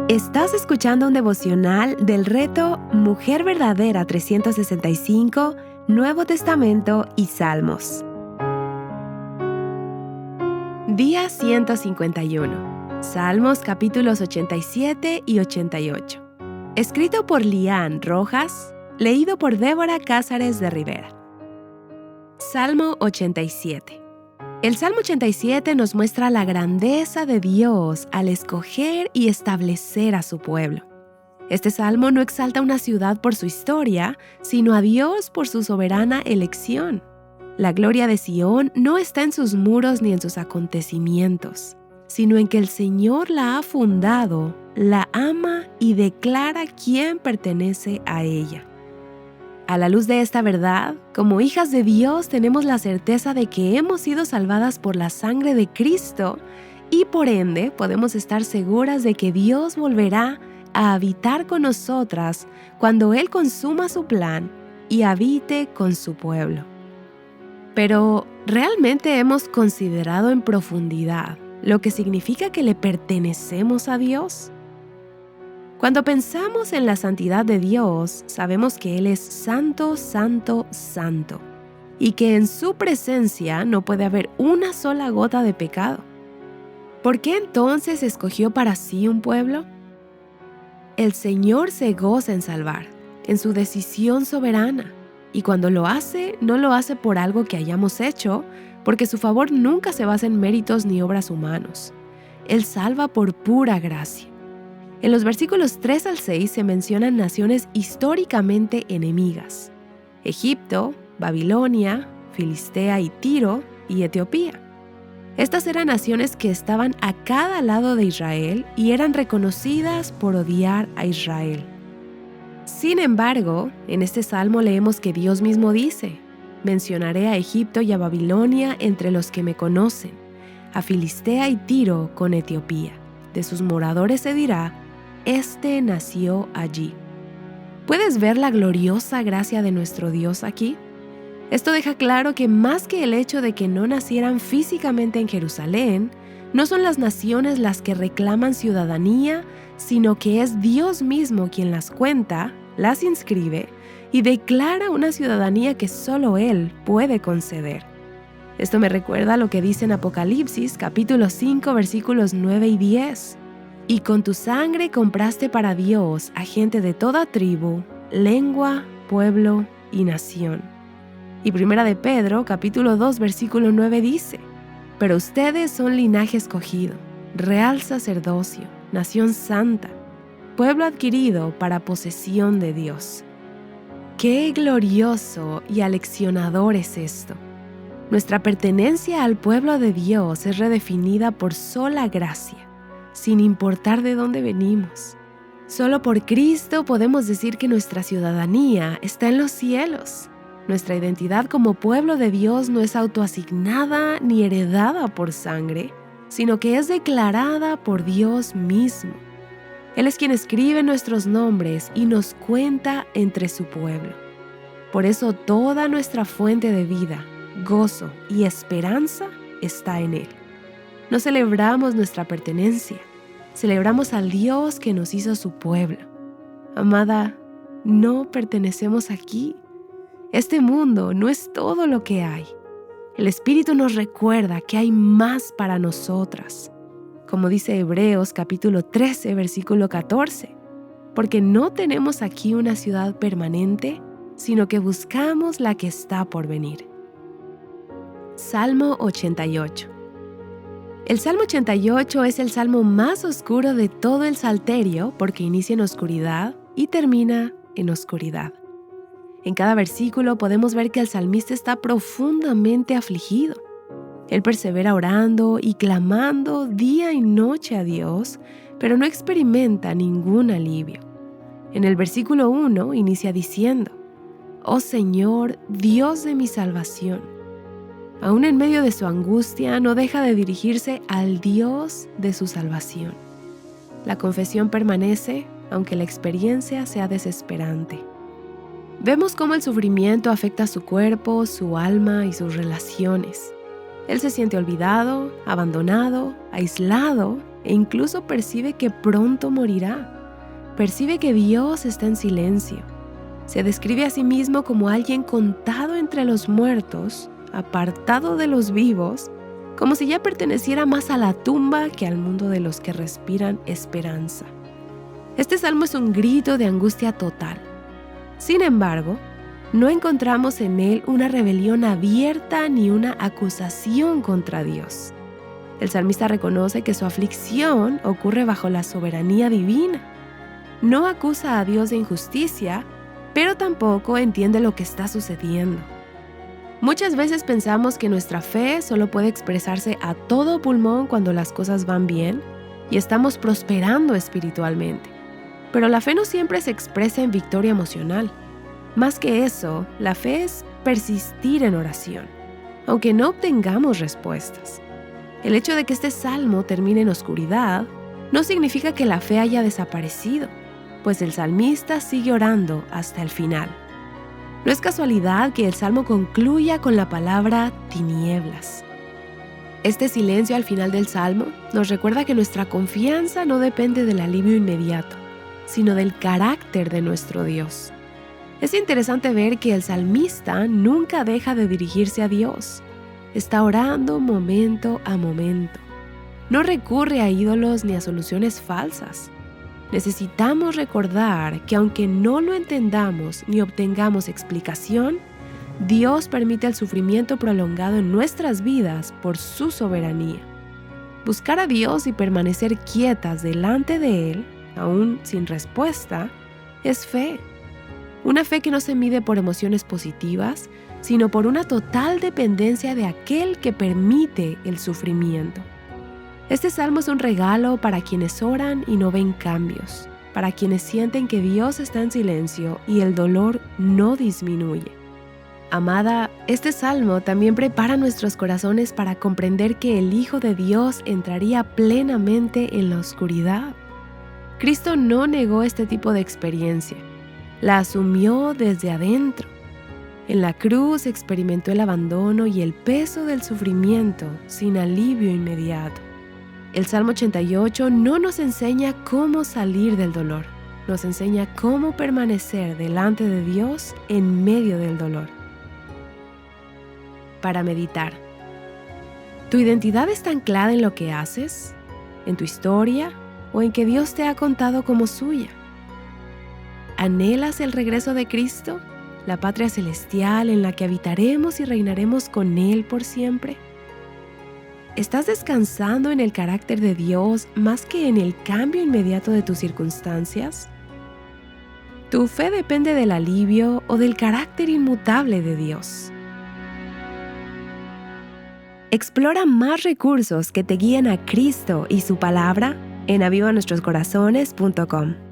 Estás escuchando un devocional del reto Mujer Verdadera 365, Nuevo Testamento y Salmos. Día 151. Salmos capítulos 87 y 88. Escrito por Lian Rojas, leído por Débora Cázares de Rivera. Salmo 87. El Salmo 87 nos muestra la grandeza de Dios al escoger y establecer a su pueblo. Este salmo no exalta una ciudad por su historia, sino a Dios por su soberana elección. La gloria de Sión no está en sus muros ni en sus acontecimientos, sino en que el Señor la ha fundado, la ama y declara quién pertenece a ella. A la luz de esta verdad, como hijas de Dios tenemos la certeza de que hemos sido salvadas por la sangre de Cristo y por ende podemos estar seguras de que Dios volverá a habitar con nosotras cuando Él consuma su plan y habite con su pueblo. Pero, ¿realmente hemos considerado en profundidad lo que significa que le pertenecemos a Dios? Cuando pensamos en la santidad de Dios, sabemos que Él es santo, santo, santo, y que en su presencia no puede haber una sola gota de pecado. ¿Por qué entonces escogió para sí un pueblo? El Señor se goza en salvar, en su decisión soberana, y cuando lo hace, no lo hace por algo que hayamos hecho, porque su favor nunca se basa en méritos ni obras humanos. Él salva por pura gracia. En los versículos 3 al 6 se mencionan naciones históricamente enemigas: Egipto, Babilonia, Filistea y Tiro y Etiopía. Estas eran naciones que estaban a cada lado de Israel y eran reconocidas por odiar a Israel. Sin embargo, en este salmo leemos que Dios mismo dice: mencionaré a Egipto y a Babilonia entre los que me conocen, a Filistea y Tiro con Etiopía. De sus moradores se dirá: este nació allí. ¿Puedes ver la gloriosa gracia de nuestro Dios aquí? Esto deja claro que más que el hecho de que no nacieran físicamente en Jerusalén, no son las naciones las que reclaman ciudadanía, sino que es Dios mismo quien las cuenta, las inscribe y declara una ciudadanía que solo Él puede conceder. Esto me recuerda a lo que dice en Apocalipsis capítulo 5 versículos 9 y 10. Y con tu sangre compraste para Dios a gente de toda tribu, lengua, pueblo y nación. Y Primera de Pedro, capítulo 2, versículo 9 dice: pero ustedes son linaje escogido, real sacerdocio, nación santa, pueblo adquirido para posesión de Dios. ¡Qué glorioso y aleccionador es esto! Nuestra pertenencia al pueblo de Dios es redefinida por sola gracia, sin importar de dónde venimos. Solo por Cristo podemos decir que nuestra ciudadanía está en los cielos. Nuestra identidad como pueblo de Dios no es autoasignada ni heredada por sangre, sino que es declarada por Dios mismo. Él es quien escribe nuestros nombres y nos cuenta entre su pueblo. Por eso toda nuestra fuente de vida, gozo y esperanza está en Él. No celebramos nuestra pertenencia, celebramos al Dios que nos hizo su pueblo. Amada, no pertenecemos aquí. Este mundo no es todo lo que hay. El Espíritu nos recuerda que hay más para nosotras. Como dice Hebreos capítulo 13, versículo 14, porque no tenemos aquí una ciudad permanente, sino que buscamos la que está por venir. Salmo 88. El Salmo 88 es el salmo más oscuro de todo el Salterio porque inicia en oscuridad y termina en oscuridad. En cada versículo podemos ver que el salmista está profundamente afligido. Él persevera orando y clamando día y noche a Dios, pero no experimenta ningún alivio. En el versículo 1 inicia diciendo: «Oh Señor, Dios de mi salvación». Aún en medio de su angustia, no deja de dirigirse al Dios de su salvación. La confesión permanece, aunque la experiencia sea desesperante. Vemos cómo el sufrimiento afecta su cuerpo, su alma y sus relaciones. Él se siente olvidado, abandonado, aislado e incluso percibe que pronto morirá. Percibe que Dios está en silencio. Se describe a sí mismo como alguien contado entre los muertos, apartado de los vivos, como si ya perteneciera más a la tumba que al mundo de los que respiran esperanza. Este salmo es un grito de angustia total. Sin embargo, no encontramos en él una rebelión abierta ni una acusación contra Dios. El salmista reconoce que su aflicción ocurre bajo la soberanía divina. No acusa a Dios de injusticia, pero tampoco entiende lo que está sucediendo. Muchas veces pensamos que nuestra fe solo puede expresarse a todo pulmón cuando las cosas van bien y estamos prosperando espiritualmente. Pero la fe no siempre se expresa en victoria emocional. Más que eso, la fe es persistir en oración, aunque no obtengamos respuestas. El hecho de que este salmo termine en oscuridad no significa que la fe haya desaparecido, pues el salmista sigue orando hasta el final. No es casualidad que el salmo concluya con la palabra tinieblas. Este silencio al final del salmo nos recuerda que nuestra confianza no depende del alivio inmediato, sino del carácter de nuestro Dios. Es interesante ver que el salmista nunca deja de dirigirse a Dios. Está orando momento a momento. No recurre a ídolos ni a soluciones falsas. Necesitamos recordar que aunque no lo entendamos ni obtengamos explicación, Dios permite el sufrimiento prolongado en nuestras vidas por su soberanía. Buscar a Dios y permanecer quietas delante de Él, aún sin respuesta, es fe. Una fe que no se mide por emociones positivas, sino por una total dependencia de aquel que permite el sufrimiento. Este salmo es un regalo para quienes oran y no ven cambios, para quienes sienten que Dios está en silencio y el dolor no disminuye. Amada, este salmo también prepara nuestros corazones para comprender que el Hijo de Dios entraría plenamente en la oscuridad. Cristo no negó este tipo de experiencia, la asumió desde adentro. En la cruz experimentó el abandono y el peso del sufrimiento sin alivio inmediato. El Salmo 88 no nos enseña cómo salir del dolor, nos enseña cómo permanecer delante de Dios en medio del dolor. Para meditar. ¿Tu identidad está anclada en lo que haces, en tu historia o en que Dios te ha contado como suya? ¿Anhelas el regreso de Cristo, la patria celestial en la que habitaremos y reinaremos con Él por siempre? ¿Estás descansando en el carácter de Dios más que en el cambio inmediato de tus circunstancias? ¿Tu fe depende del alivio o del carácter inmutable de Dios? Explora más recursos que te guíen a Cristo y su palabra en avivanuestroscorazones.com.